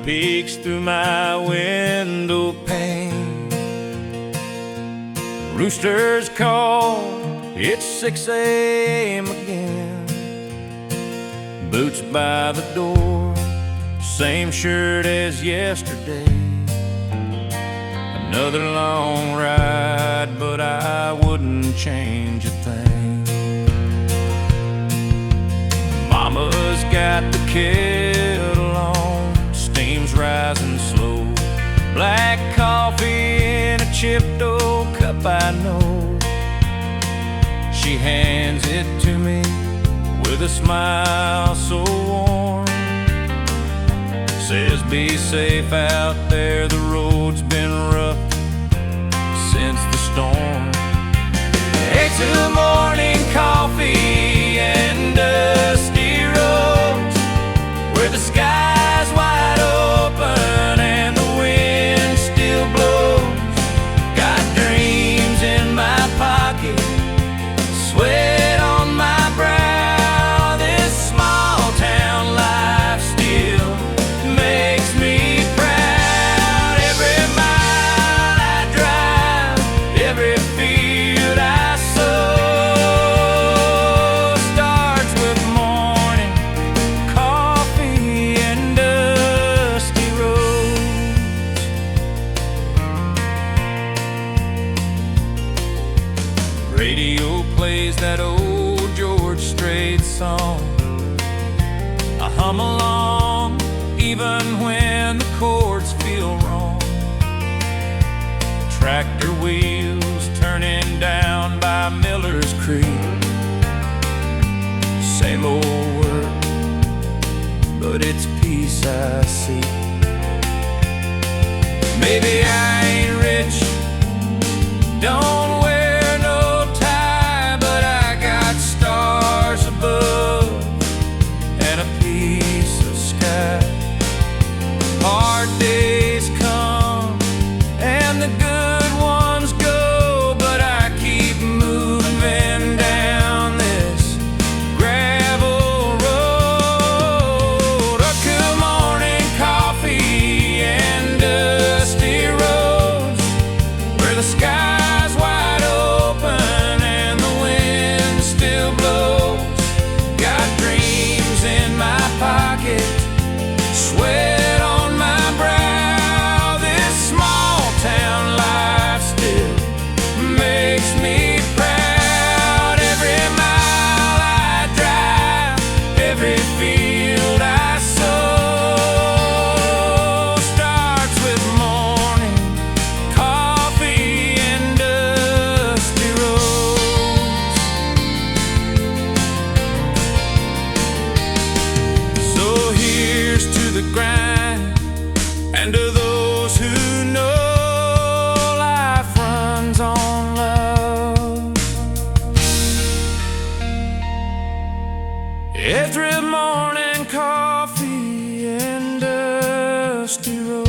peeks through my window pane. Roosters call, it's 6 a.m. again. Boots by the door, same shirt as yesterday. Another long ride, but I wouldn't change a thing. Mama's got the kettle on, steam's rising slow. Black coffee in a chipped old cup, I know. She hands it to me with a smile so warm. Says be safe out there, the road's been rough since the storm. Hey, to morning coffee and dusty roads, where the sky's wide open and the wind still blows. Got dreams in my pocket, sweat on my brow. This small town life still makes me proud. Every mile I drive, every field I sow starts with morning coffee and dusty roads. Radio plays that old George Strait song. I hum along even when the chords feel wrong. Tractor wheels turning down by Miller's Creek. Same old work, but it's peace I seek. Maybe I ain't rich, don't wear no tie, but I got stars above and a piece of sky. Hard days come and the good ones go, but I keep moving down this gravel road. A good morning coffee and dusty roads, where the sky's wide open and the wind still blows. Got dreams in my pocket, sweat on my brow. This small town life still makes me proud. Every mile I drive, every field I sow starts with morning coffee and dusty roads. So here's to the grind, and to those who know life runs on love. Every morning coffee and dusty road.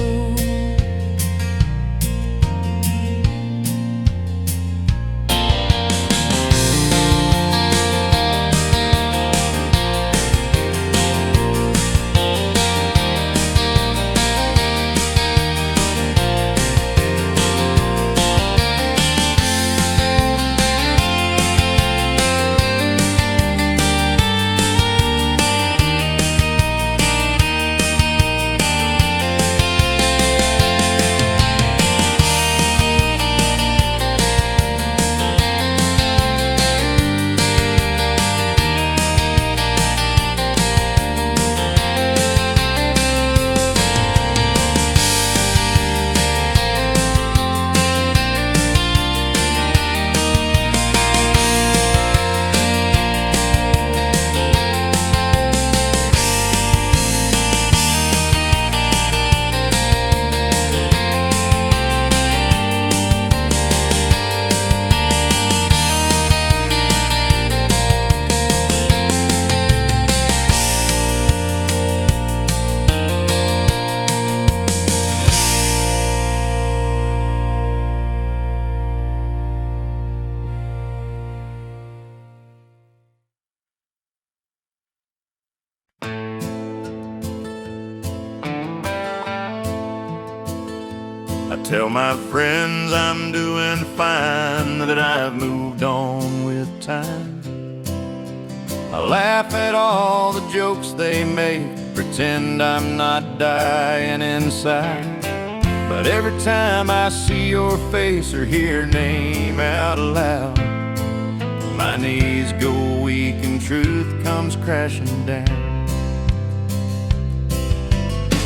Tell my friends I'm doing fine, that I've moved on with time. I laugh at all the jokes they make, pretend I'm not dying inside. But every time I see your face or hear your name out loud, my knees go weak and truth comes crashing down.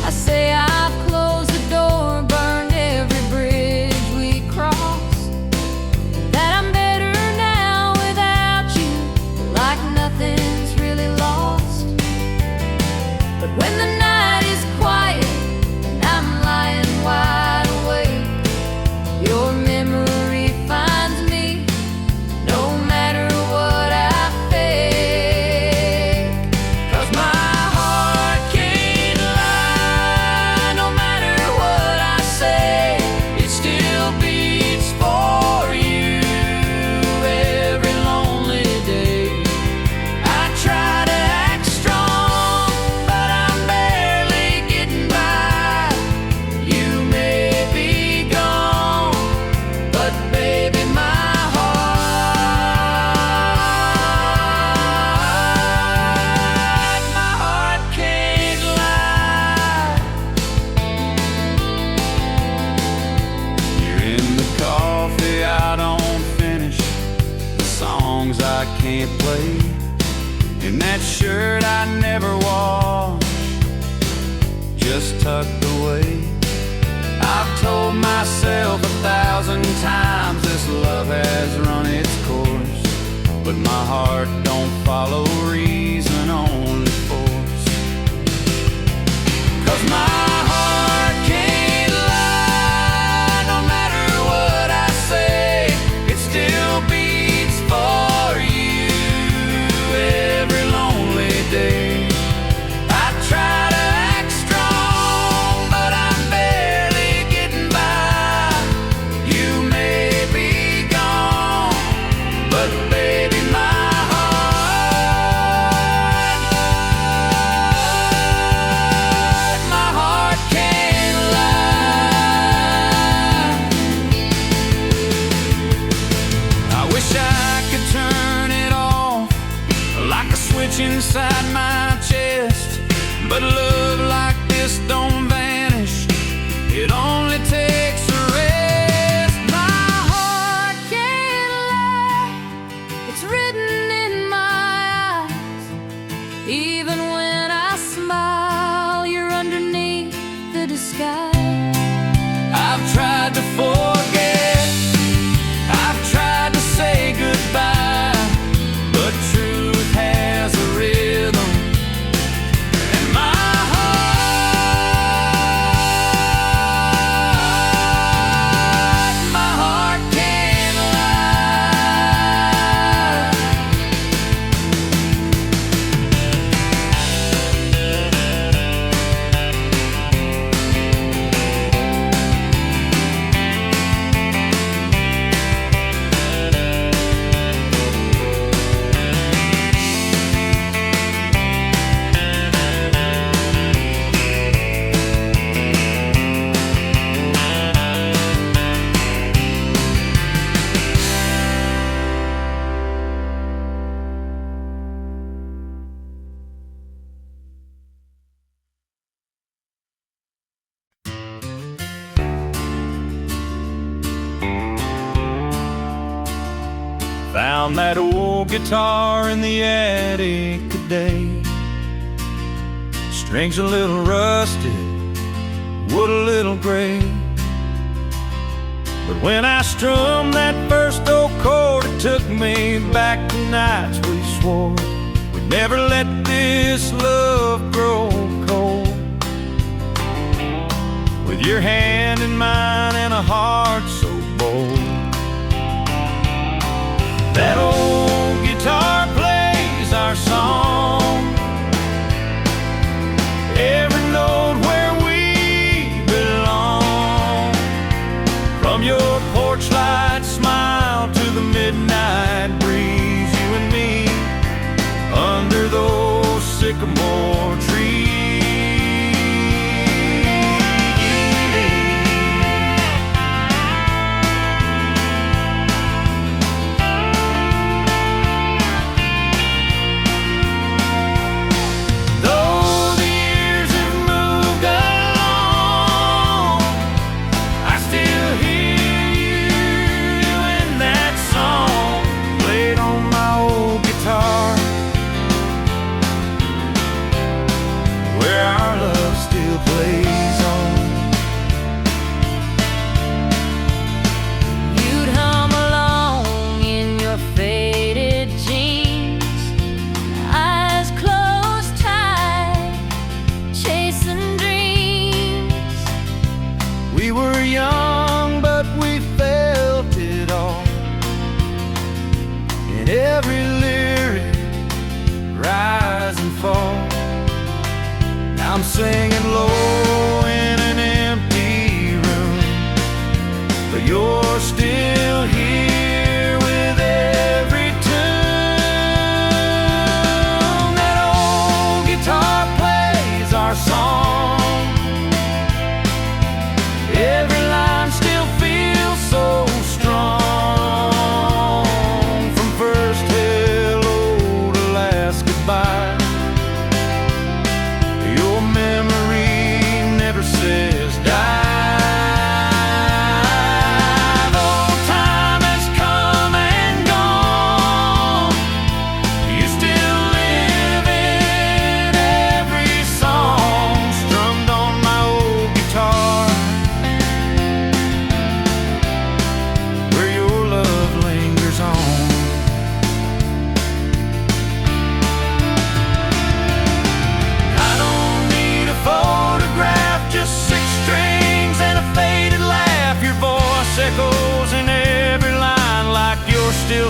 I say I've closed the door, burned every bridge we crossed, that I'm better now without you, like nothing's really lost. But when the night is quiet and I'm lying wide awake, your memory finds me no matter what I fake. 'Cause my heart can't lie, no matter what I say, it still beats for you every lonely day. I try to act strong, but I'm barely getting by. You may be gone, but baby, my heart can't lie. You're in the coffee I don't finish, the songs I can't play, in that shirt I never wash, just tucked away. I've told myself 1,000 times this love has run its course, but my heart don't follow reason, only force. 'Cause my heart can't lie, no matter what I say, it still beats for you every lonely day. I try to act strong, but I'm barely getting by. You may be gone, but baby, my heart can't lie. I wish I could turn it off like a switch inside my chest, but love like this don't vanish, it only takes a rest. My heart can't lie, it's written in my eyes. Even when I smile, you're underneath the disguise. I've tried to forget, I've tried to say goodbye, but truth has a rhythm, and my heart can't lie. Found that old guitar in the attic today. Strings a little rusted, wood a little gray. But when I strummed that first old chord, it took me back to nights we swore we'd never let this love grow cold. With your hand in mine and a heart so bold, that old guitar plays our song, every note where we belong. From your porch light smile to the midnight breeze, you and me under those sycamore trees.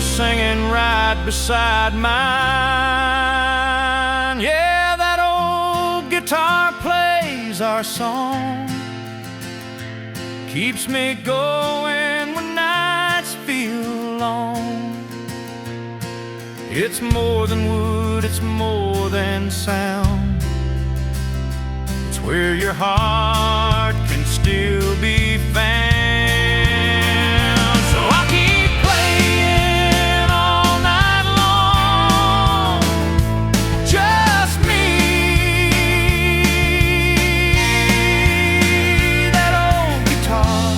singing right beside mine. Yeah, that old guitar plays our song, keeps me going when nights feel long. It's more than wood, it's more than sound. It's where your heart can still be found. So I'll keep playing all night long, just me, that old guitar,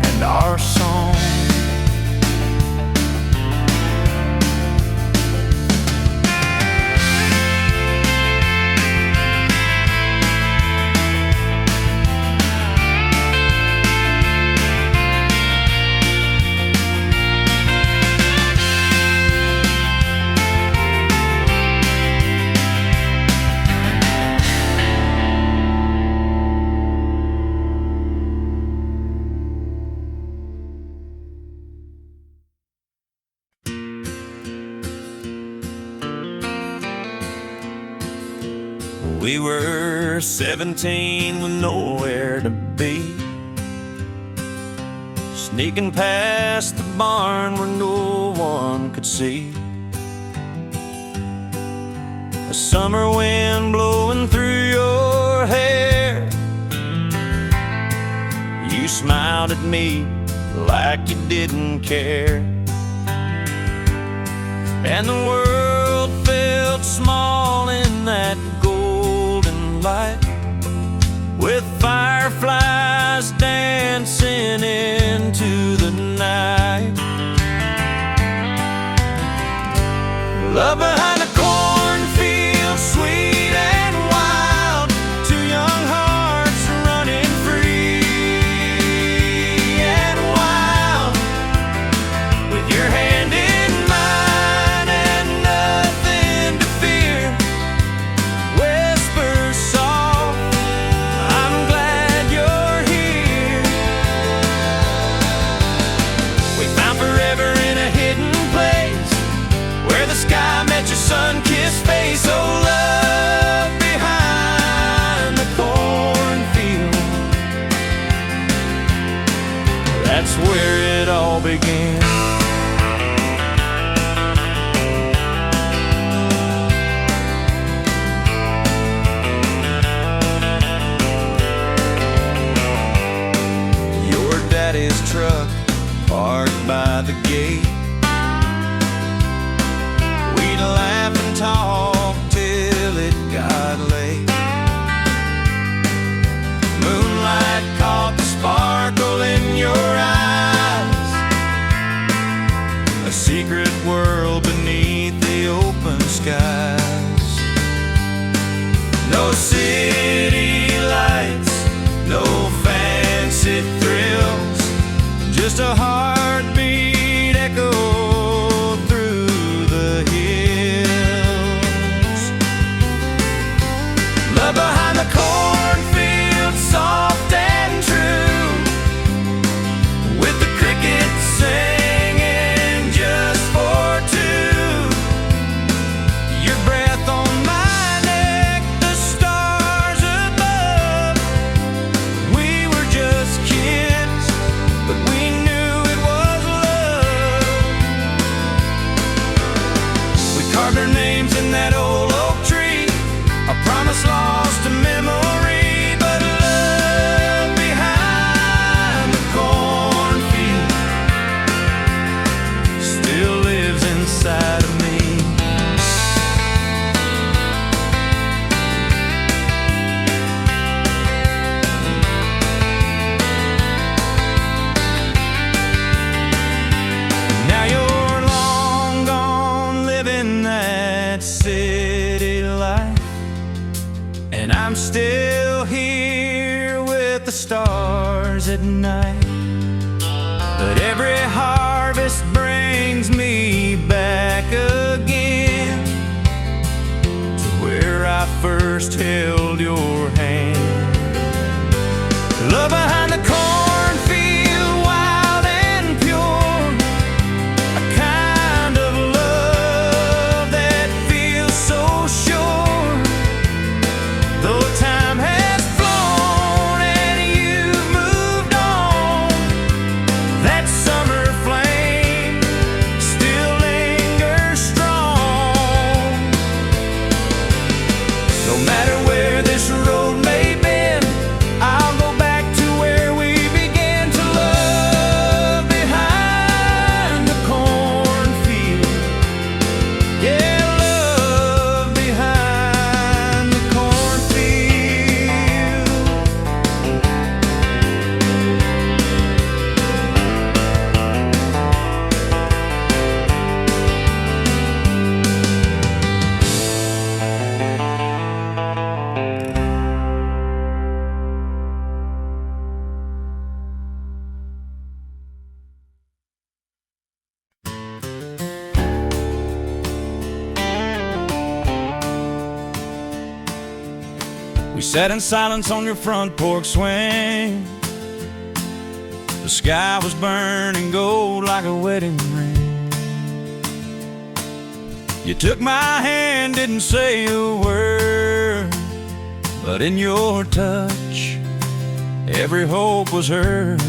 and our song. We were 17 with nowhere to be, sneaking past the barn where no one could see. A summer wind blowing through your hair. You smiled at me like you didn't care, and the world felt small in that light, with fireflies dancing into the night. Love behind the cornfield, sweet and wild, two young hearts running free and wild, with your hand in mine and nothing to fear. Sun-kissed face, oh love behind the cornfield. That's where it all began. Your daddy's truck parked by the gate. Laugh and talk till it got late. Moonlight caught the sparkle in your eyes, a secret world beneath the open skies. No city lights, no fancy thrills, just a heartbeat echo behind the cornfield, soft and true, with the crickets singing just for two. Your breath on my neck, the stars above. We were just kids, but we knew it was love. We carved our names in that old oak tree, a promise lost to memory, but love behind the cornfield still lives inside of me. Now you're long gone living that city life, and I'm still here with the stars at night. But every harvest brings me back again to where I first held your hand. Love behind the cornfield, We sat in silence on your front porch swing. The sky was burning gold like a wedding ring. You took my hand, didn't say a word, but in your touch, every hope was heard.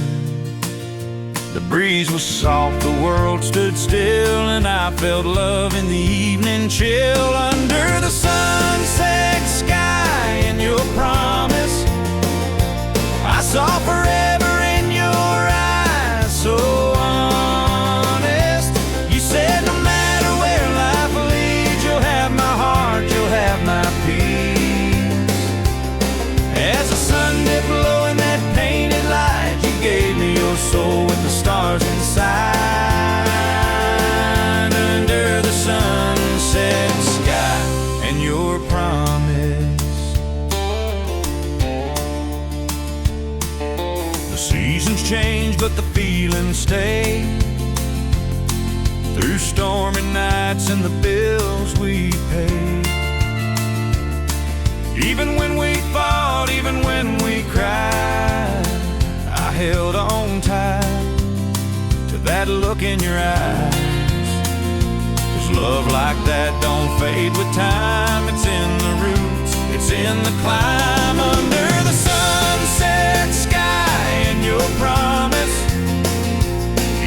The breeze was soft, the world stood still, and I felt love in the evening chill. Under the sunset sky and your promise, I saw forever in your eyes, so honest. You said no matter where life leads, you'll have my heart, you'll have my peace. As the sun dipped low in that painted light, you gave me your soul with the stars inside. Under the sunset sky and your promise. The seasons change, but the feelings stay. Through stormy nights and the bills we pay. Even when we fought, even when we cried, I held on tight to that look in your eyes. 'Cause love like that don't fade with time. It's in the roots, it's in the climb. Under the sunset sky and your promise,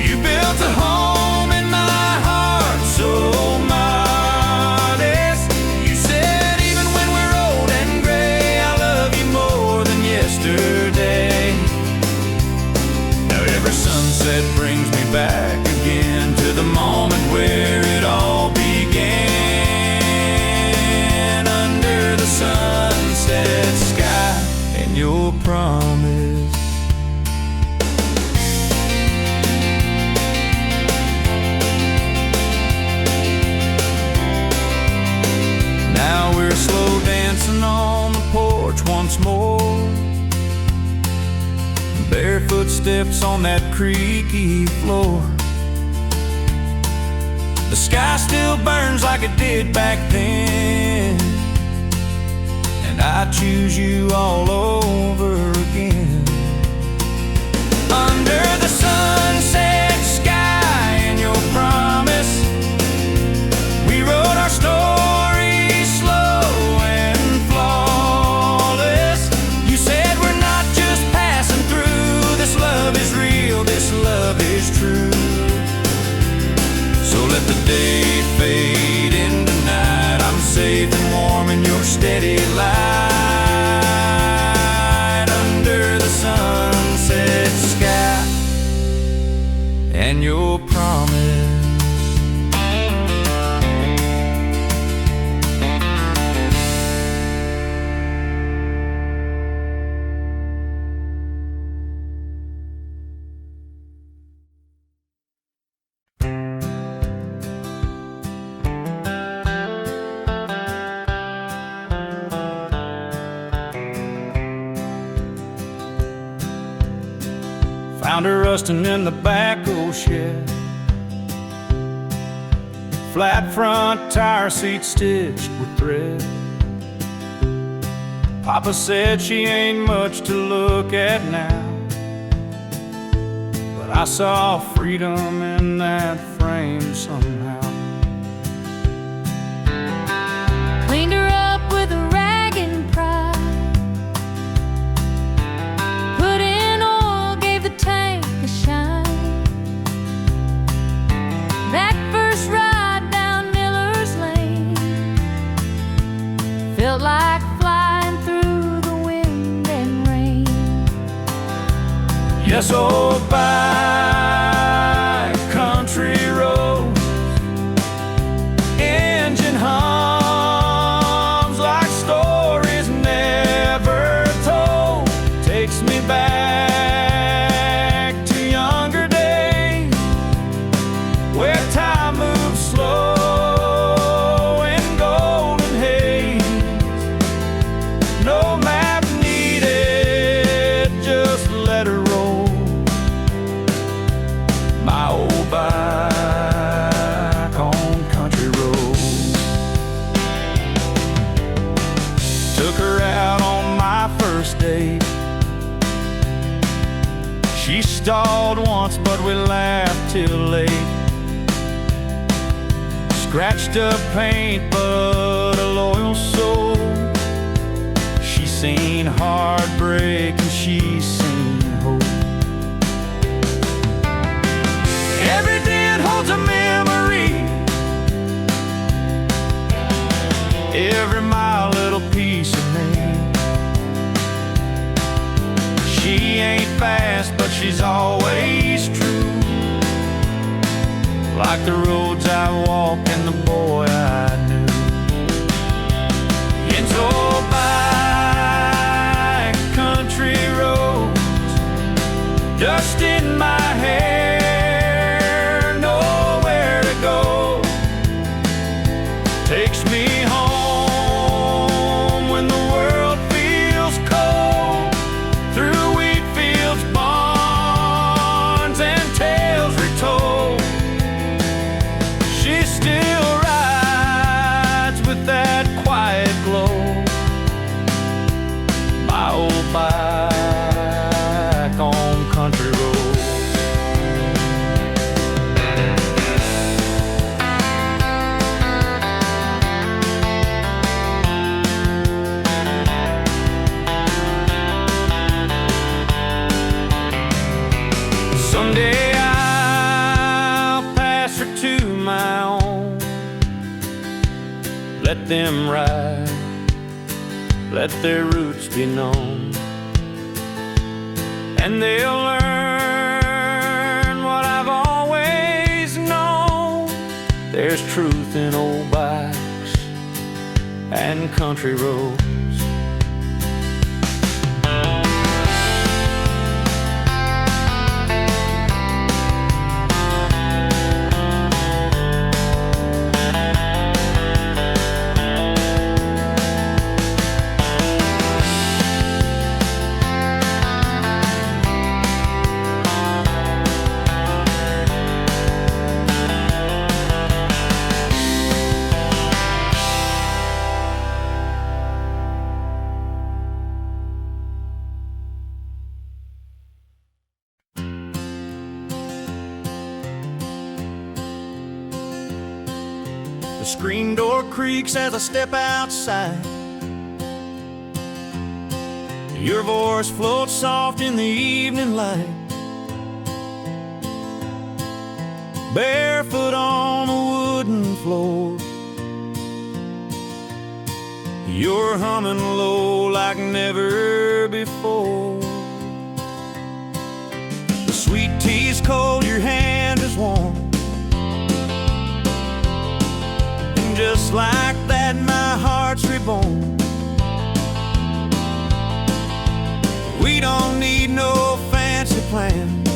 you built a home in my heart so modest. You said even when we're old and gray, I love you more than yesterday. Now every sunset brings me back again to the moment where it all began. Under the sunset sky and your promise. Now we're slow dancing on the porch once more. Bare footsteps on that creaky floor. The sky still burns like it did back then, and I choose you all over again. Under the sunset sky and your promise, we wrote our story slow and flawless. You said we're not just passing through. This love is real, this love is true. So let the day fade into night. I'm safe and warm in your steady light. Under the sunset sky and your promise. Found her rusting in the back-o shed. Flat front tire seat stitched with thread. Papa said she ain't much to look at now, but I saw freedom in that frame somehow. Cleaned her up with a rag and pride. Put in oil, gave the tank a shine. That first ride down Miller's Lane felt like flying through the wind and rain. Yes, old back country roads, engine hums like stories never told. Takes me back to younger days where time moves slow in golden haze. No map needed, just let her roll. stalled once, but we laughed till late. Scratched up paint, but a loyal soul. She's seen heartbreak and she's seen hope. Every dent holds a memory, every mile a little piece of me. She ain't fast, but she's always true, like the roads I walk and the boy I knew. Into old back country roads, dust in my hair, nowhere to go. Takes me home when the world feels cold, through wheat fields, barns, and tales retold. She still rides with that quiet glow, my old bike on country road. Someday I'll pass her to my own. Let them ride, let their roots be known, and they'll learn what I've always known. There's truth in old bikes and country roads. The screen door creaks as I step outside. Your voice floats soft in the evening light. Barefoot on the wooden floor, you're humming low like never before. The sweet tea's cold, your hand is warm. Just like that, my heart's reborn. We don't need no fancy plans,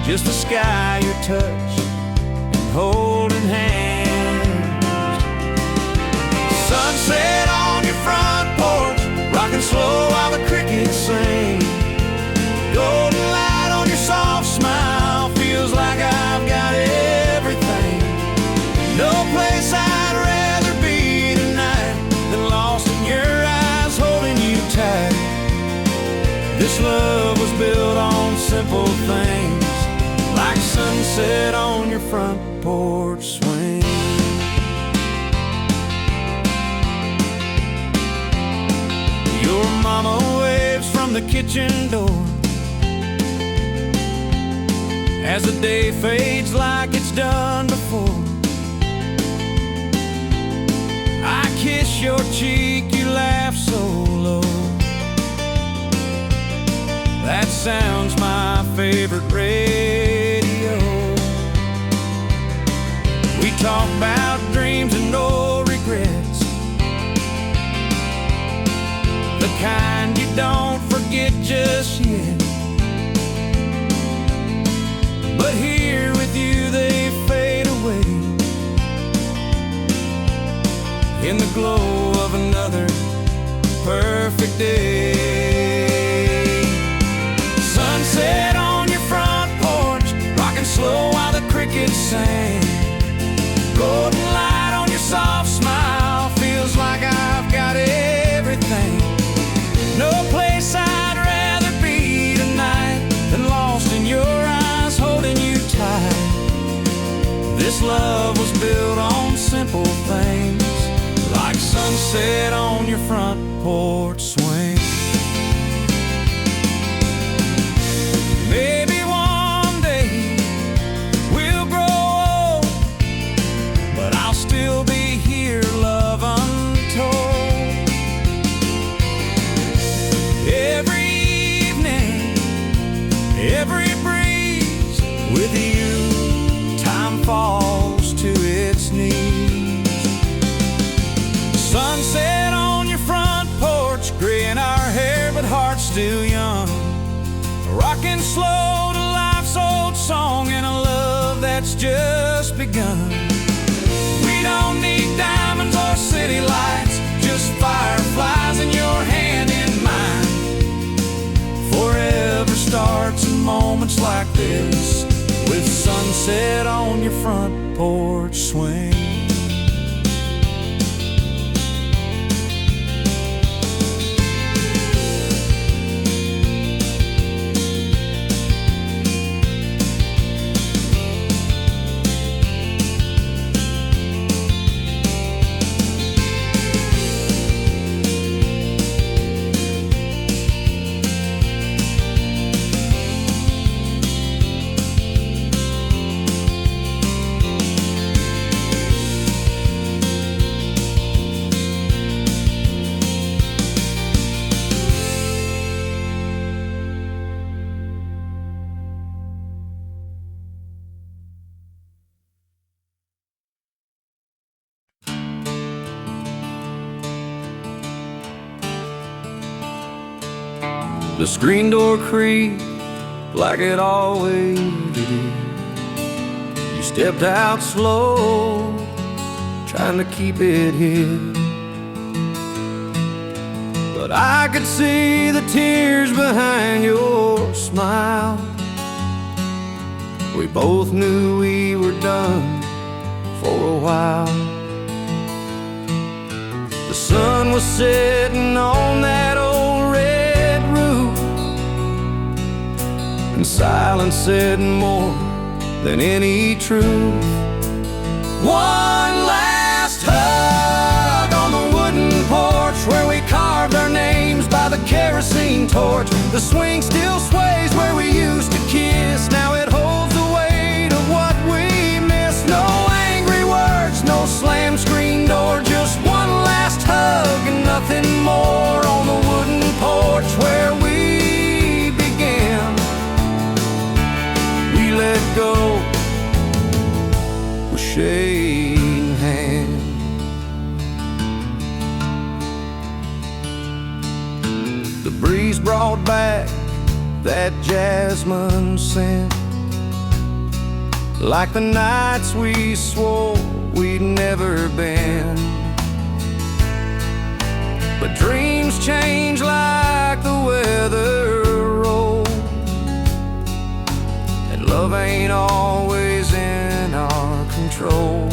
just the sky, your touch, and holding hands. Sunset on your front porch, rocking slow while the crickets sing. Golden light on your soft smile, feels like I've got everything. No place I'd rather be tonight than lost in your eyes, holding you tight. This love was built on simple things, like sunset on your front porch swing. Your mama waves from the kitchen door as the day fades like it's done before. I kiss your cheek, you laugh so low. That sound's my favorite radio. We talk about dreams and no regrets, the kind you don't forget just yet. But here with you they fade away in the glow of another perfect day. Sunset on your front porch, rocking slow while the crickets sing. Golden light on your soft smile, feels like I've got everything. No place I'd rather be sunset on your front porch swing. Maybe one day we'll grow old, but I'll still be here, love untold. Every evening, every breeze, with you, time falls to its knees. Sunset on your front porch, gray in our hair but hearts still young, rocking slow to life's old song and a love that's just begun. We don't need diamonds or city lights, just fireflies in your hand in mine. Forever starts in moments like this, with sunset on your front porch swing. The screen door creaked like it always did. You stepped out slow, trying to keep it hid, but I could see the tears behind your smile. We both knew we were done for a while. The sun was setting on that old red roof, and silence said more than any truth. One last hug on the wooden porch where we carved our names by the kerosene torch. The swing still sways where we used to kiss, now it holds the weight of what we missed. No angry words, no slam screen door, just one last hug and nothing more on the wooden porch where we began. We let go, we're shaking hands. The breeze brought back that jasmine scent, like the nights we swore we'd never been. But dreams change like the weather rolls, and love ain't always in our control.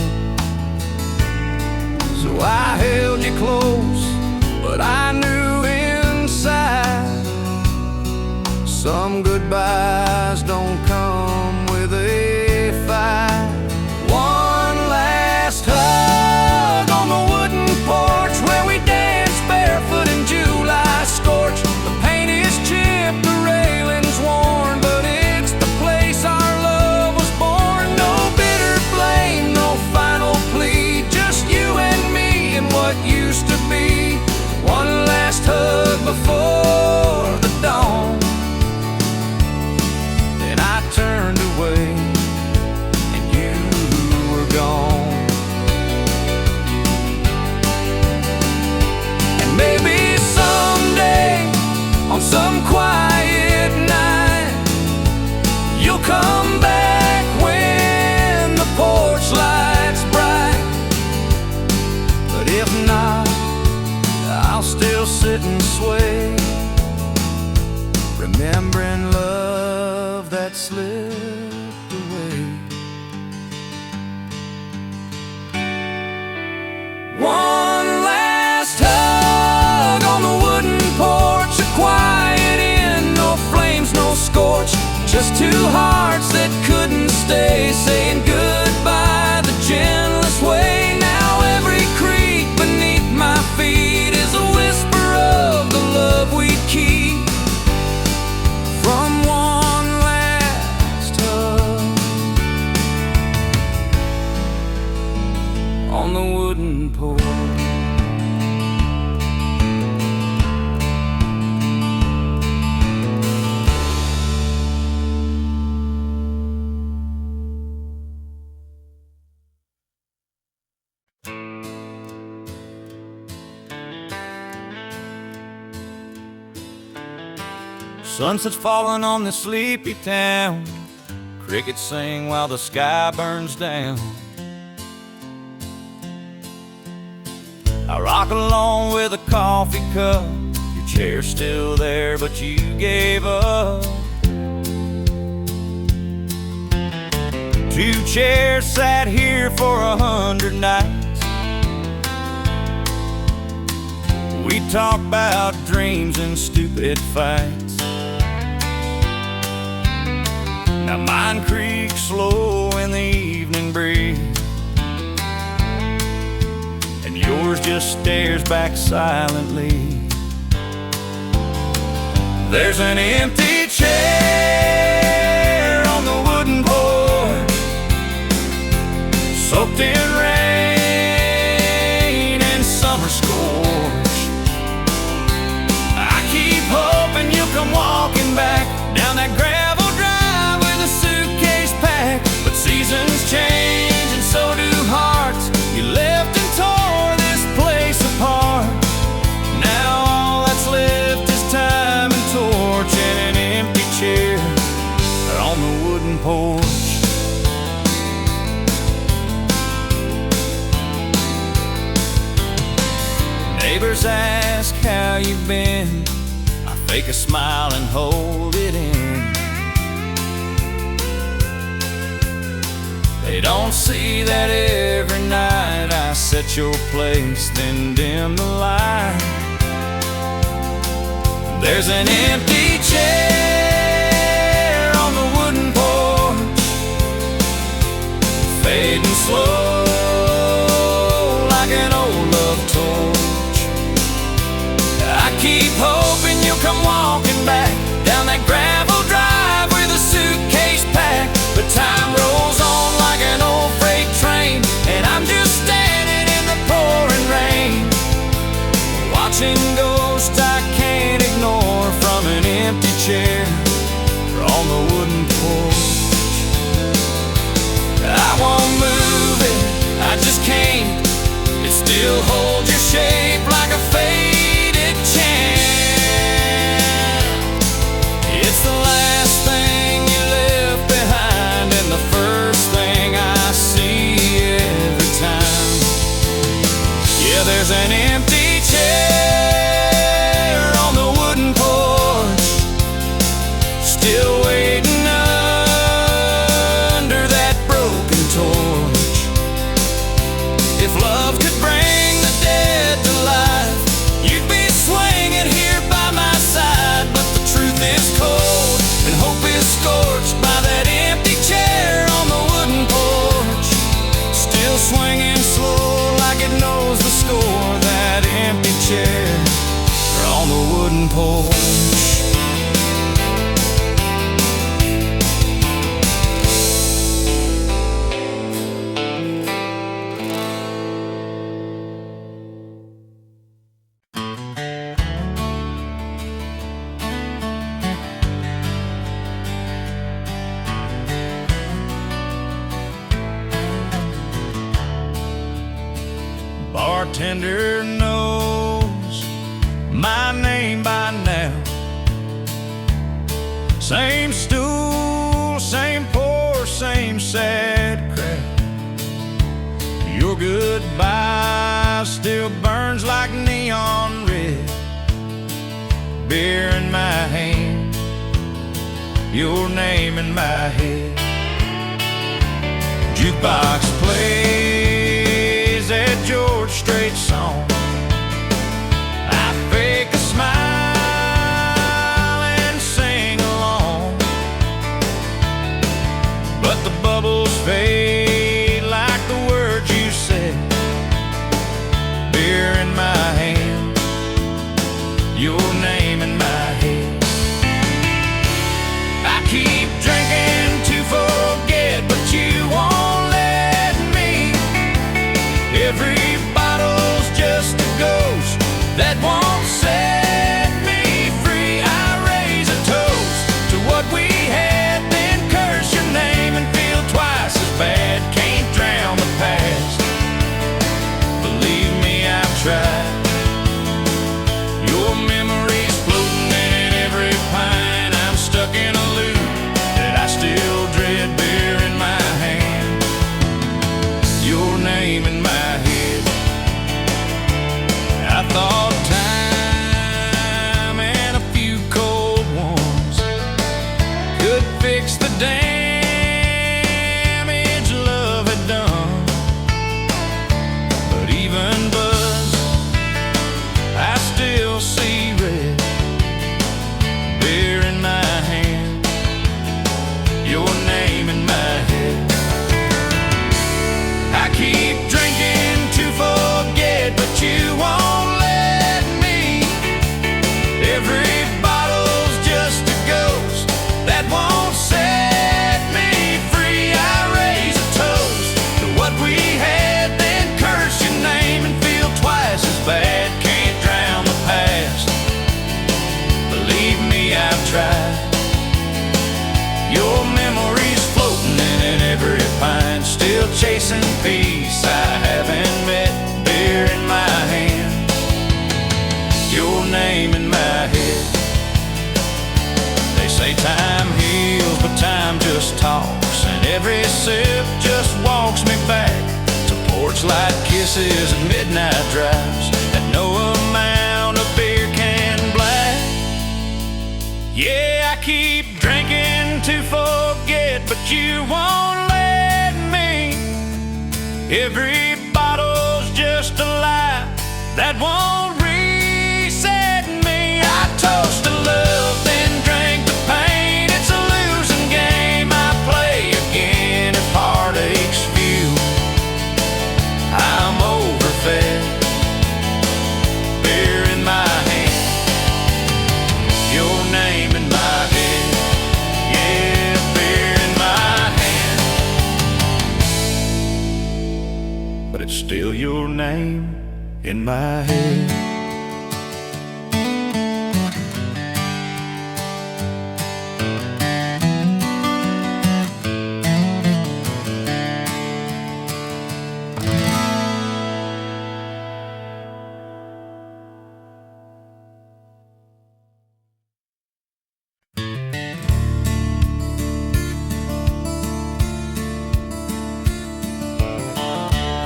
So I held you close, but I knew inside some goodbyes don't come with a fight. One last hug on the wooden porch where we danced barefoot in July scorch. The paint is chipped, the railing's worn, but it's the place our love was born. No bitter blame, no final plea, just you and me and what used to be. One last hug before the dawn, then I turned away and you were gone. And maybe someday on some quiet night you'll come back when the porch light's bright. But if not, I'll still sit and sway, remembering love that slipped away. One last hug on the wooden porch, a quiet inn, no flames, no scorch, just two hearts that couldn't stay, saying goodbye the gentlest way. Now every creak beneath my feet wooden porch. Sunset's falling on this sleepy town. Crickets sing while the sky burns down. I rock along with a coffee cup. Your chair's still there, but you gave up. 2 chairs sat here for 100 nights. We talk about dreams and stupid fights. Now mine creaks slow in the evening breeze, and yours just stares back silently. There's an empty chair on the wooden porch, soaked in rain and summer scorch. I keep hoping you'll come walking back down that gravel drive with a suitcase packed. But seasons change and so do hearts. You left and tore this place apart. Now all that's left is time and torch and an empty chair on the wooden porch. Neighbors ask how you've been. I fake a smile and hold it in. They don't see that every night I set your place, then dim the light. There's an empty chair on the wooden porch, fading slow like an old love torch. I keep hoping you'll come walking back down that gravel drive with a suitcase packed. But time rolls on like an old freight train, and I'm just standing in the pouring rain, watching ghosts I can't ignore from an empty chair on the wooden porch. I won't move it, I just can't. It still holds your shape like a faded chant. It's the last thing you left behind and the first thing I see every time. Yeah, there's an empty chair on the wooden porch, still waiting under that broken torch. If love could bring the dead to life, you'd be swinging here by my side. But the truth is cold and hope is scorched by that empty chair on the wooden porch, still swinging slow like it knows the score. That empty chair on the wooden porch. Bartender knows my name by now. Same stool, same pour, same sad crowd. Your goodbye still burns like neon red. Beer in my hand, your name in my head. Jukebox plays that George Strait song. I fake a smile and sing along, but the bubbles fade like the words you said. Beer in my hand, your name in my head. I keep drinking to forget, but you won't let me. Every bottle every sip just walks me back to porch light kisses and midnight drives that no amount of beer can black. Yeah, I keep drinking to forget, but you won't let me. Every bottle's just a lie that won't reset me. I toast to love, then drink the pain. It's a losing game I play again. If heartache's few, I'm overfed. Beer in my hand, your name in my head. Yeah, beer in my hand, but it's still your name in my head.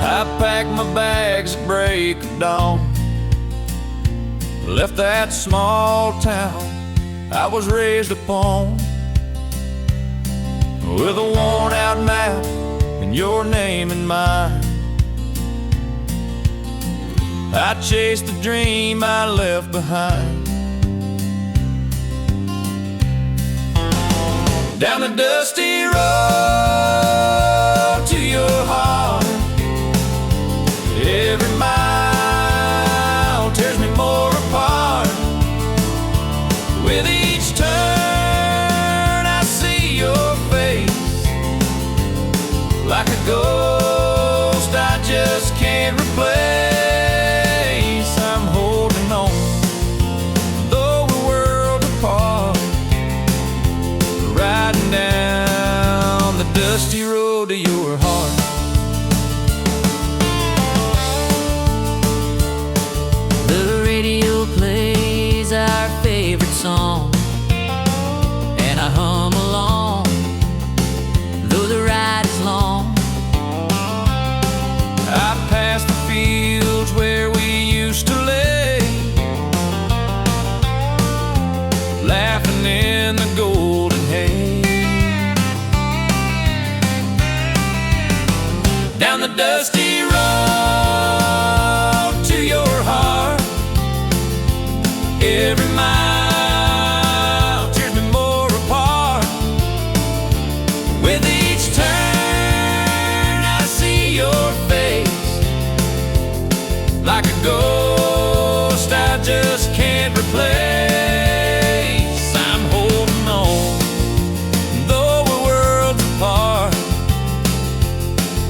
I packed my bags at break of dawn, left that small town I was raised upon, with a worn out map and your name in mine. I chased the dream I left behind, down the dusty road to your heart. Every mile tears me more apart. With each turn I see your face, like a ghost I just can't replace. I'm holding on, though we're worlds apart, riding down the dusty road to your heart. Our favorite song, and I hum along, though the ride is long. I pass the fields where we used to lay, laughing in the golden hay, down the dusty road to your heart. Every mile tears me more apart. With each turn I see your face, like a ghost I just can't replace. I'm holding on, though we're worlds apart,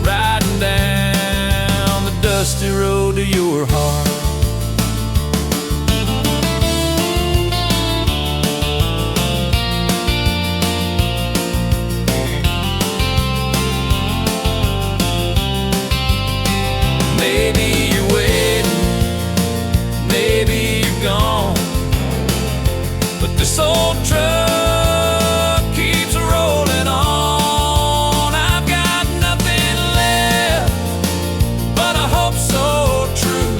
riding down the dusty road to your heart. Maybe you're waiting, maybe you're gone, but this old truck keeps rolling on. I've got nothing left but a hope so true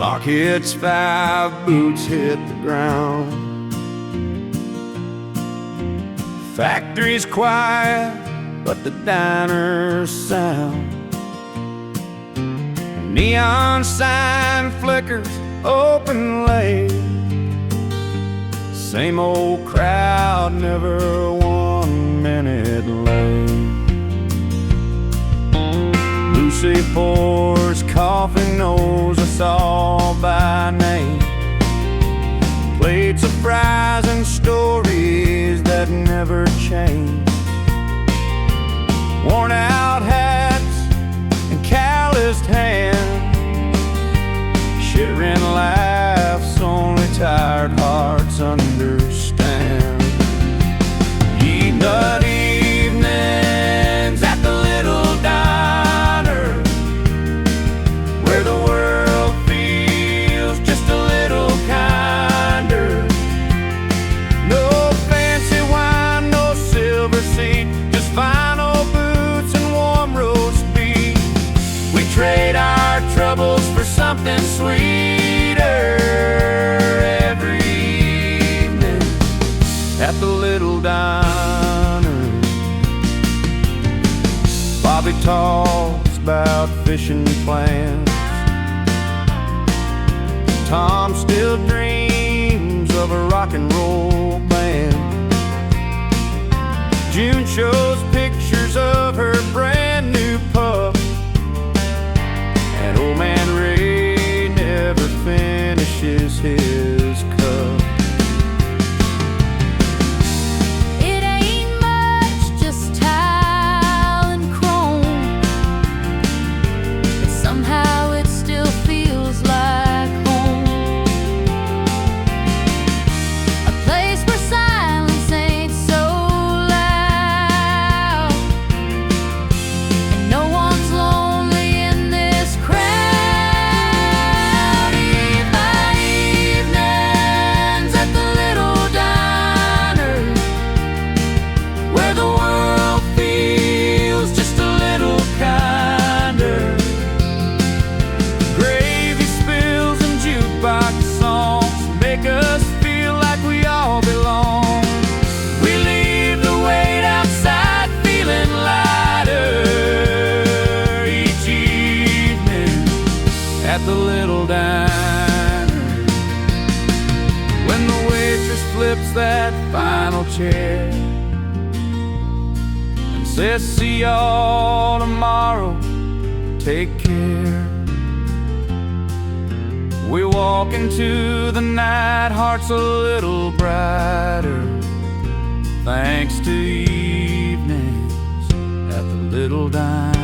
Clock hits 5, boots hit the ground. Factory's quiet, but the diner's sound. Neon sign flickers open late. Same old crowd, never 1 minute late. Lucy pours coffee, knows us all by name. Plates of fries and stories that never change. Worn out hats and calloused hands. Sharing laughs only tired hearts understand. Nut evenings at the little diner, where the world feels just a little kinder. No fancy wine, no silver seat, just vinyl boots and warm roast beef. We trade our troubles for something sweeter every evening at the little diner. Bobby talks about fishing plans. Tom still dreams of a rock and roll band. June shows pictures of her brand new pup. And old man Ray never finishes his cup. It ain't much, just tile and chrome, but somehow it still feels like home. A place where silence ain't so loud, and no one's lonely in this crowd. Eve by evenings at the little diner, where the world feels just a little kinder. Gravy spills and jukebox songs make us feel like we all belong. We leave the weight outside feeling lighter each evening at the little diner. When the waitress flips that final chair and says, "See y'all tomorrow, take care." We walk into the night, hearts a little brighter, thanks to evenings at the little diner.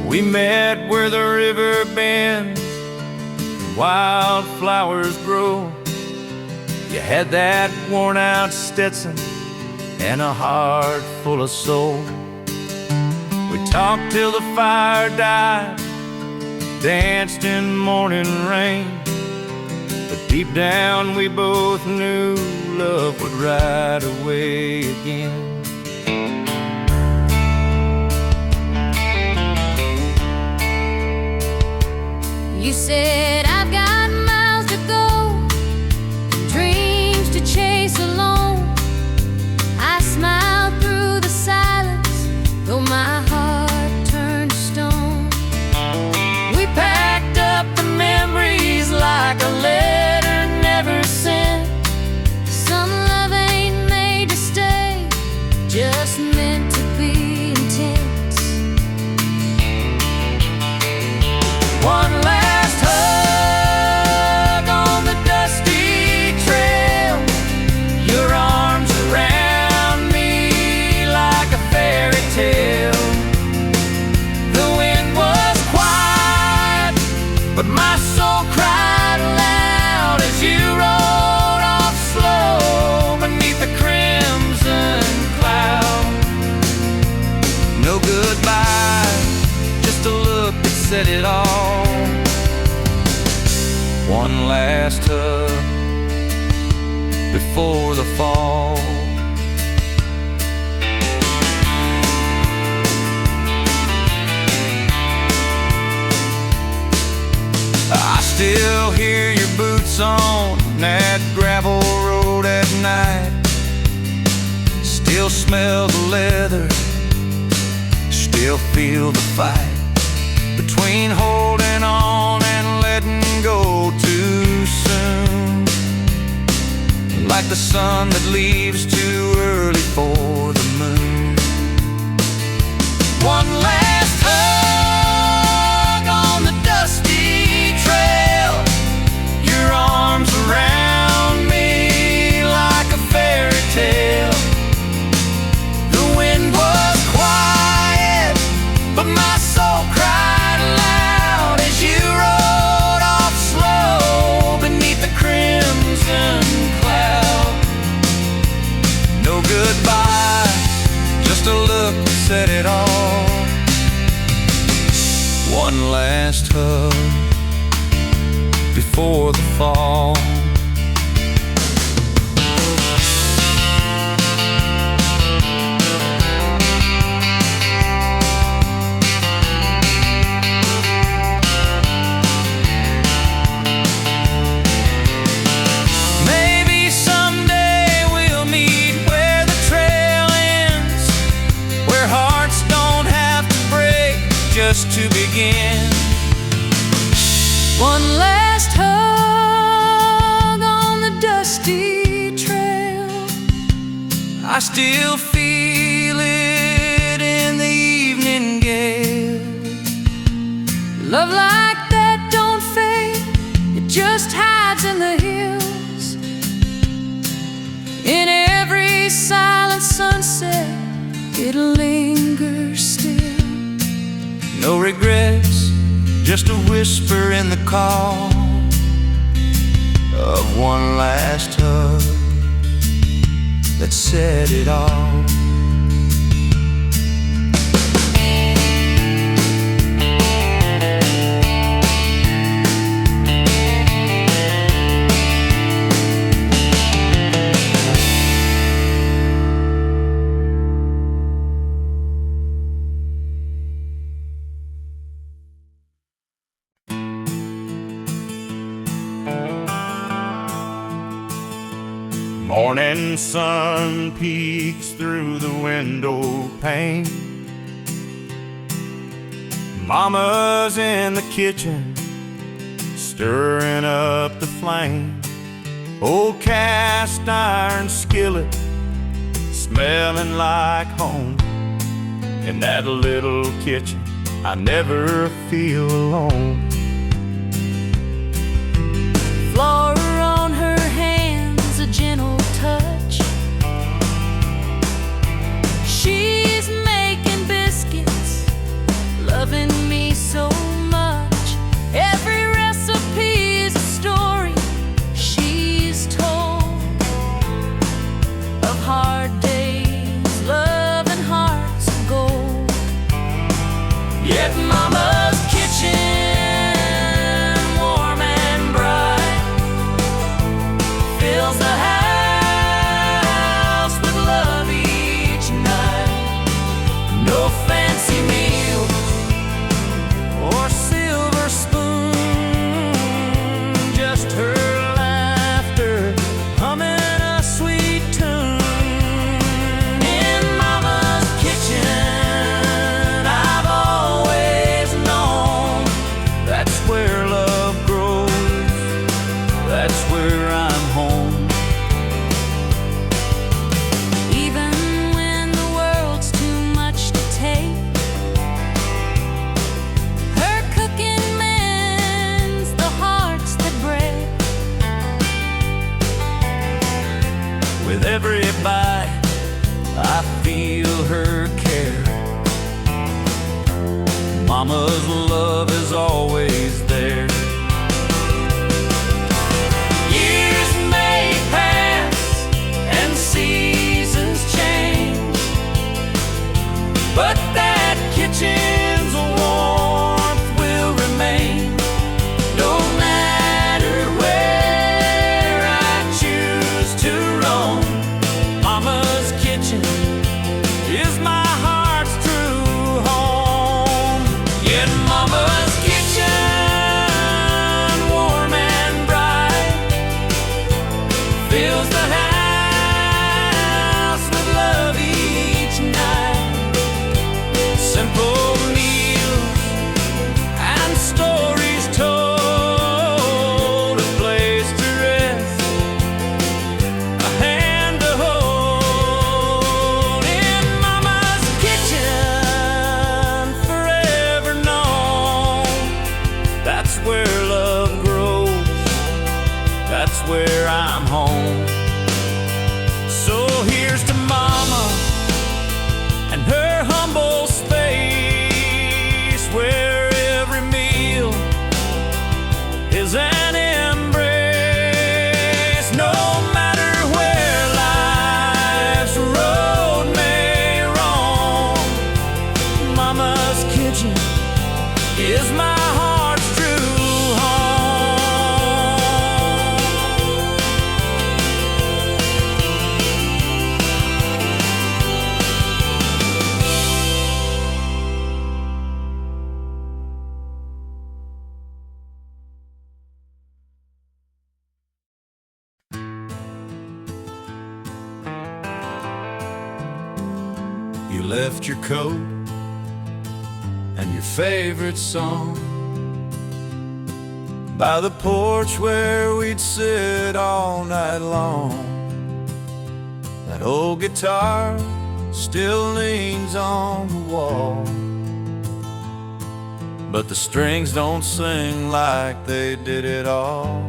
We met where the river bends, wildflowers grow. You had that worn out Stetson and a heart full of soul. We talked till the fire died, danced in morning rain, but deep down we both knew love would ride away again. You said I've got miles to go, dreams to chase alone. I smiled through the silence, though my heart turned to stone. We packed up the memories like a letter never sent. Some love ain't made to stay, just meant to be intense. One last hug on the dusty trail, your arms around me like a fairy goodbye, just a look that said it all. One last hug before the fall. I still hear your boots on that gravel road at night. Still smell the leather, still feel the fight between holding on and letting go too soon. Like the sun that leaves too early for the moon. One last hug on the dusty trail, your arms around me like a fairy tale. The wind was quiet, but my soul cried loud as you rode off slow beneath the crimson cloud. No goodbye, just a look that said it all. One last hug before the fall. Maybe someday we'll meet where the trail ends, where hearts don't have to break just to begin. One last hug on the dusty trail. I still feel it in the evening gale. Love like that don't fade, it just hides in the hills. In every silent sunset, it lingers still. No regrets, just a whisper in the call of one last hug that said it all. Morning sun peeks through the window pane. Mama's in the kitchen, stirring up the flame. Old cast iron skillet, smelling like home. In that little kitchen, I never feel alone. Flora on her hands, a gentle touch. She's making biscuits, loving me so much. Every recipe is a story she's told of hard days, love and hearts of gold. Yet Mama's kitchen, warm and bright, fills the house with love each night. No fancy meals or silver spoon, just her laughter humming a sweet tune. In Mama's kitchen, I've always known that's where love grows, that's where I'm home. Even when the world's too much to take, her cooking mends the hearts that break. With every bite, I feel her care. Mama's love is always there. Years may pass and seasons change, but that kitchen's warmth will remain, no matter where I choose to roam. Mama's kitchen is my heart's true home. Yeah, Mama's kitchen, warm and bright, fills the house with love each night. Simple meals and stories told, a place to rest, a hand to hold. In Mama's kitchen, forever known. That's where love grows, that's where I'm home. So here's to Mama and her humble space, where every meal is an embrace. No matter where life's road may roam, Mama's kitchen is my heart's true home. You left your coat and your favorite song by the porch where we'd sit all night long. That old guitar still leans on the wall, but the strings don't sing like they did at all.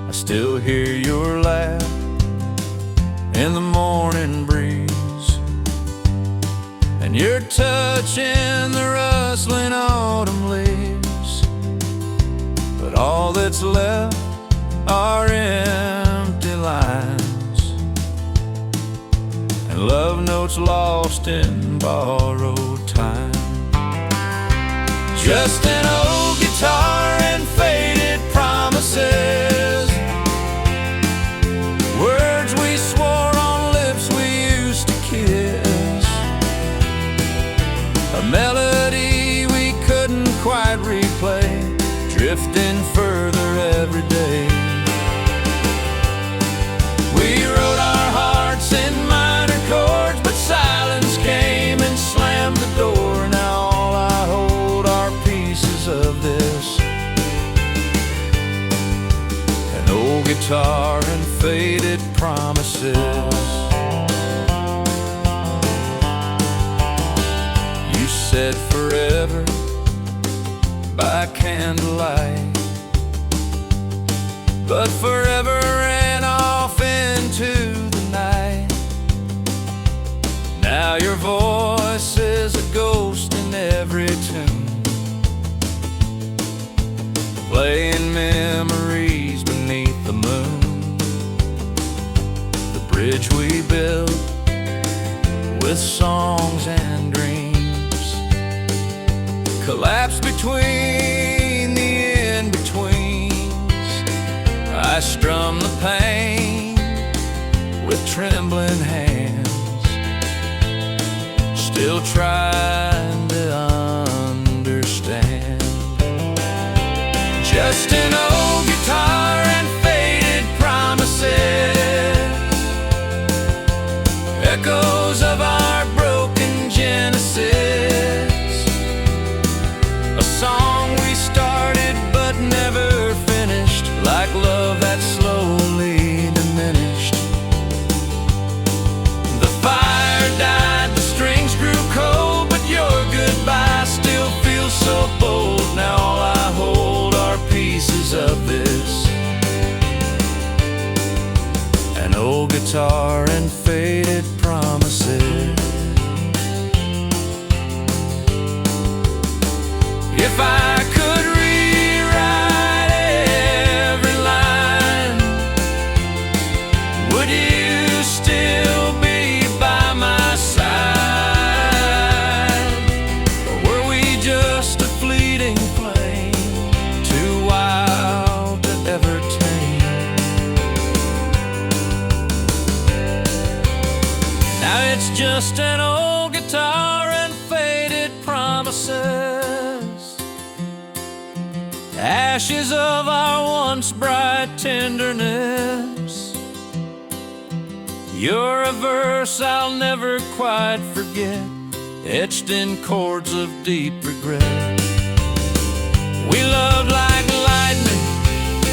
I still hear your laugh in the morning breeze, and your touch in the rustling autumn leaves. But all that's left are empty lines and love notes lost in borrowed time. Just an old guitar and faded promises, words we swore on lips we used to kiss, a melody we couldn't quite replay, drifting further every day. We wrote our hearts in minor chords, but silence came and slammed the door. Now all I hold are pieces of this, an old guitar and faded promises. You said forever by candlelight, but forever ran off into the night. Now your voice is a ghost in every tune, playing memories beneath the moon. The bridge we built with songs and dreams collapsed between the in-betweens. I strum the pain with trembling hands, still trying to understand. Just an old guitar and faded promises, echoes of our broken genesis, a song we started but never finished, like love that slowly diminished. The fire died, the strings grew cold, but your goodbye still feels so bold. Now all I hold are pieces of this, an old guitar and faded promises. If I could rewrite every line, would you still be by my side? ashes of our once bright tenderness. You're a verse I'll never quite forget, etched in chords of deep regret. We loved like lightning,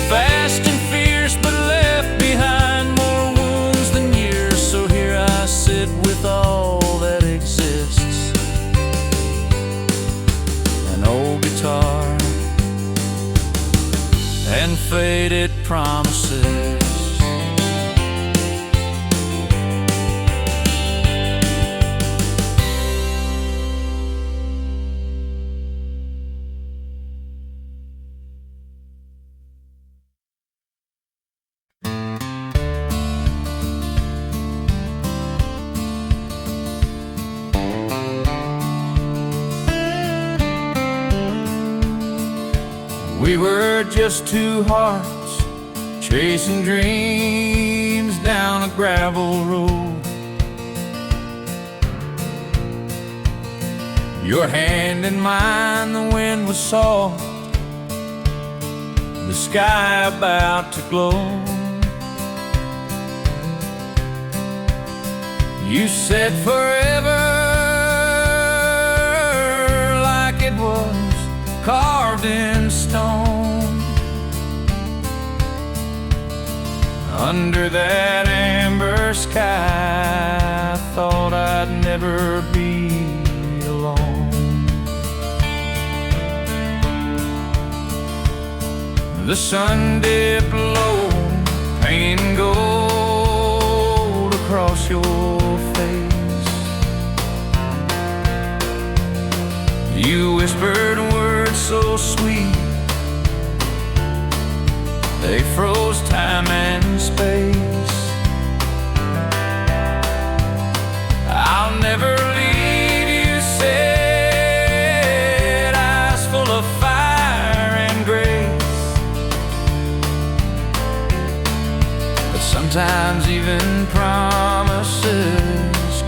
fast and fierce, but left behind more wounds than years. So here I sit with all that exists, an old guitar and faded promises. We were just two hearts chasing dreams down a gravel road. Your hand in mine, the wind was soft, the sky about to glow. You said forever like it was carved in stone. Under that amber sky, I thought I'd never be alone. The sun dipped low, painting gold across your face. You whispered words so sweet, they froze time and space. I'll never leave, you said, eyes full of fire and grace. But sometimes even promises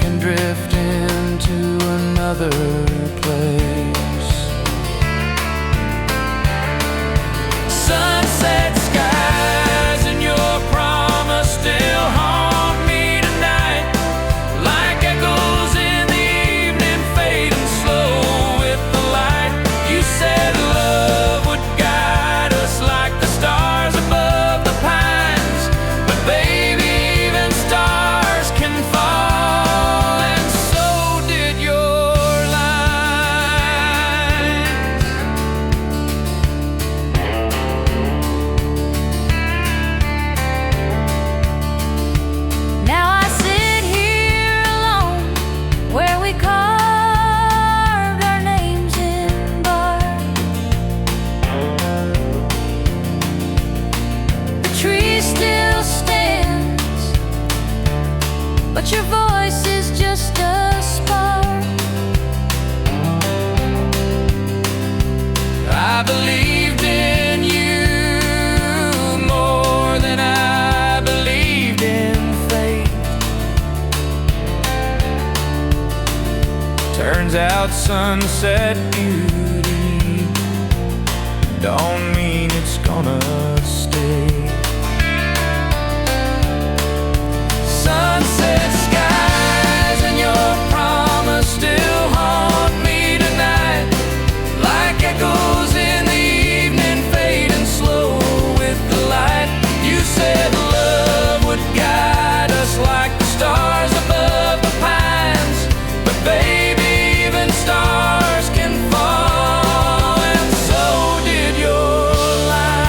can drift into another place. Sunset skies and your promise still haunt me tonight, like echoes in the evening fading slow with the light. You said love would guide us like the stars above the pines, but baby, even stars can fall, and so did your line. Now I sit here alone where we carved our names in bark. The tree still stands, but your voice is just a spark. I believed in you more than I believed in fate. Turns out sunset beauty don't mean it's gonna stay. Sunset skies and your promise still haunt me tonight, like echoes in the evening fading slow with the light. You said love would guide us like the stars above the pines, but baby, even stars can fall, and so did your line.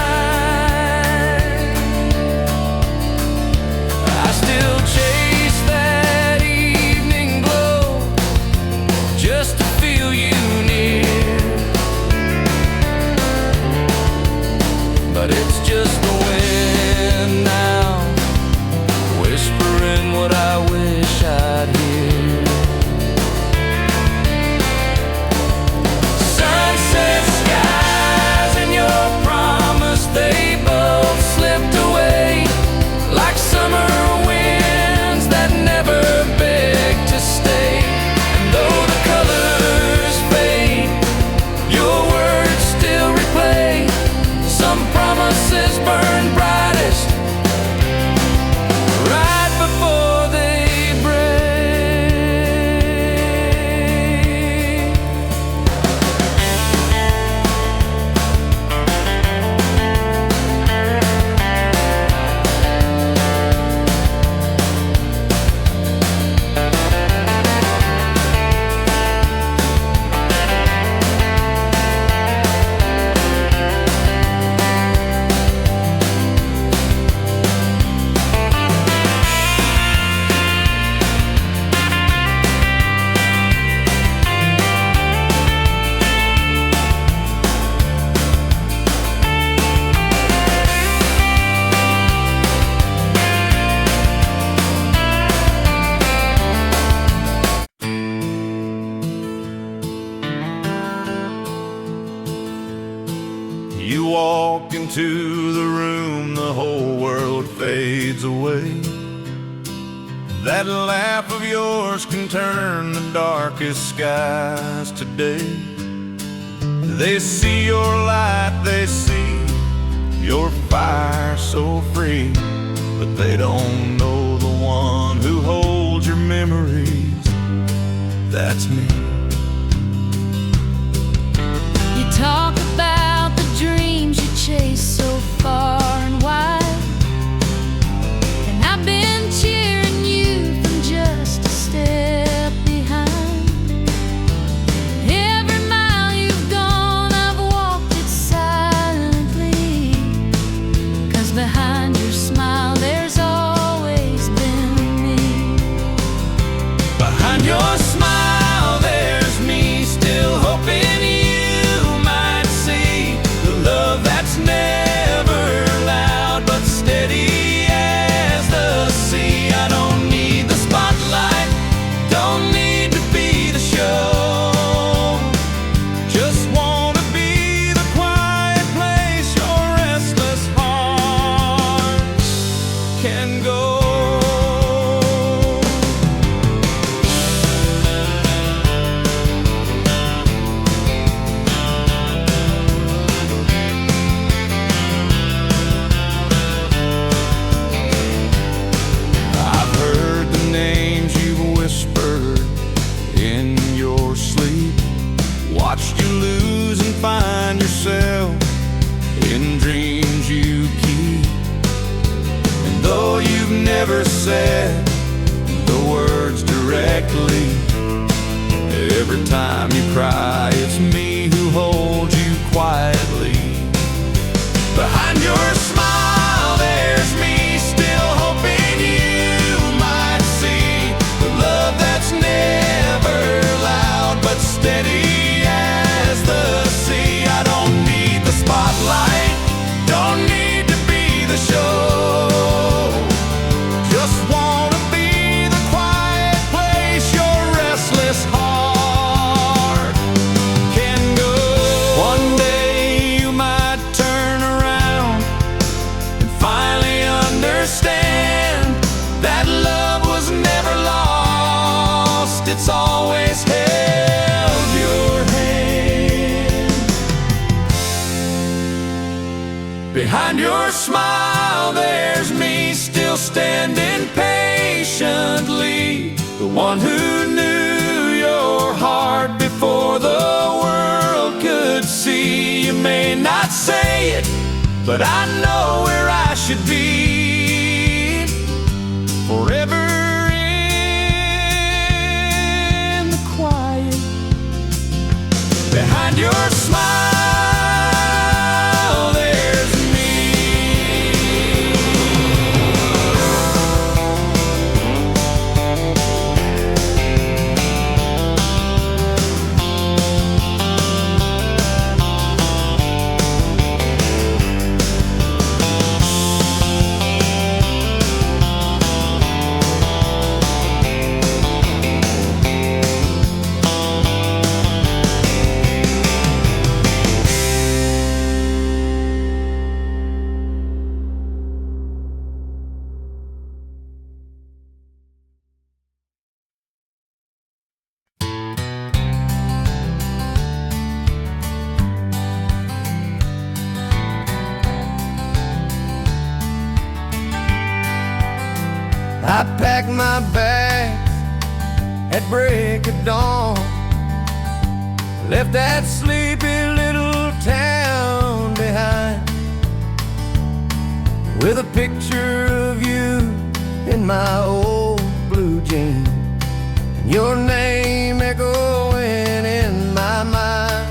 I still chase that evening glow just to feel you near, but it's just the wind now, whispering what I wish I'd hear. Sunset skies and your promise, they both slipped away like summer winds that never beg to stay. And though the colors fade walk into the room, the whole world fades away. That laugh of yours can turn the darkest skies today. They see your light, they see your fire so free, but they don't know the one who holds your memories. That's me. You talk about the dreams you chase so far and wide, and I've been cheering you from just a step behind. Every mile you've gone, I've walked it silently, 'cause behind your smile there's always been me. Behind your smile there's me, still hoping never loud but steady as the sea. I don't need the spotlight, don't need to be the show. Just wanna be the quiet place your restless heart can go. Watched you lose and find yourself in dreams you keep. And though you've never said the words directly, every time you cry it's me who holds you quietly. Behind your smile there's me, still hoping you might see the love that's never loud but steady as the sea. I don't need the spotlight, don't need to be the show. Just wanna be the quiet place your restless heart can go. One day you might turn around and finally understand that love was never lost, it's always held your hand. Behind your smile there's me, still standing patiently, the one who knew your heart before the world could see. You may not say it, but I know where I should be, forever in the quiet. Behind your smile I packed my bags at break of dawn, left that sleepy little town behind, with a picture of you in my old blue jeans, and your name echoing in my mind.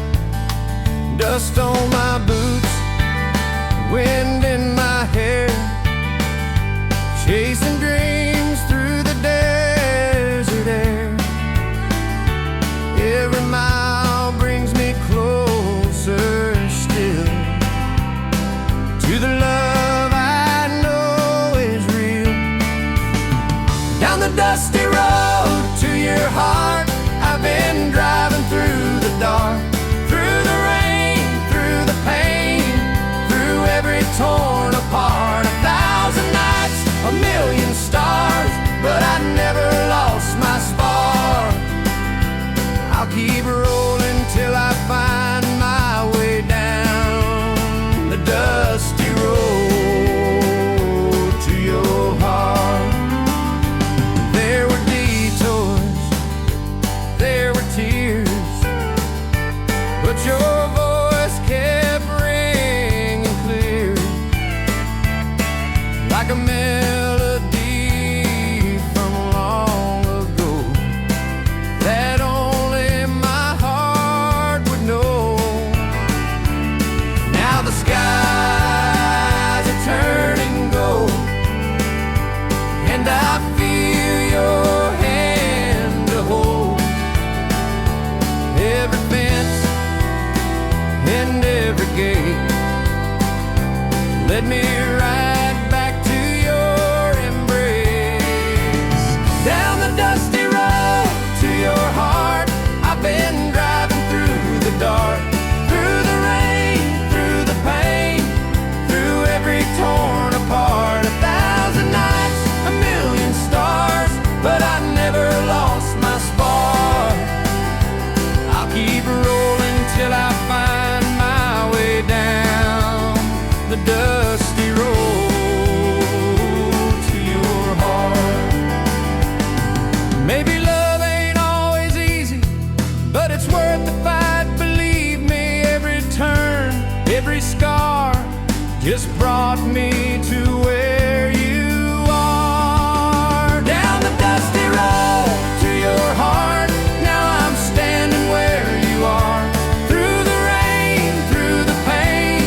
Dust on my boots, wind in my hair, chasing dreams through the desert air. Every mile brings me closer still to the love I know is real. Down the dusty road to your heart, I'll keep rolling till I find my way down the dusty road to your heart. There were detours, there were tears, but your voice kept ringing clear, like a melody from long ago that only my heart would know. Now the skies are turning gold, and I feel your hand to hold. Every fence and every gate led me right back to your embrace. Down the dusty road to your heart, I've been driving through the dark, through the rain, through the pain, through every torn apart. 1,000 nights, a million stars, but I never lost my spark. I'll keep rolling till I find my way down the dusty road to your heart. Maybe love ain't always easy, but it's worth the fight, believe me. Every turn, every scar just brought me to where you are. Down the dusty road to your heart, now I'm standing where you are. Through the rain, through the pain,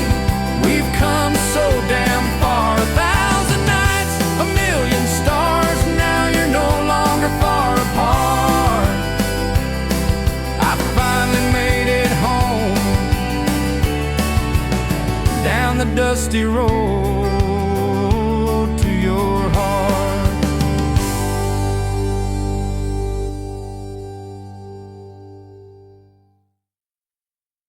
we've come so damn far. 1,000 nights, a million stars, now you're no longer far apart. I finally made it home, down the dusty road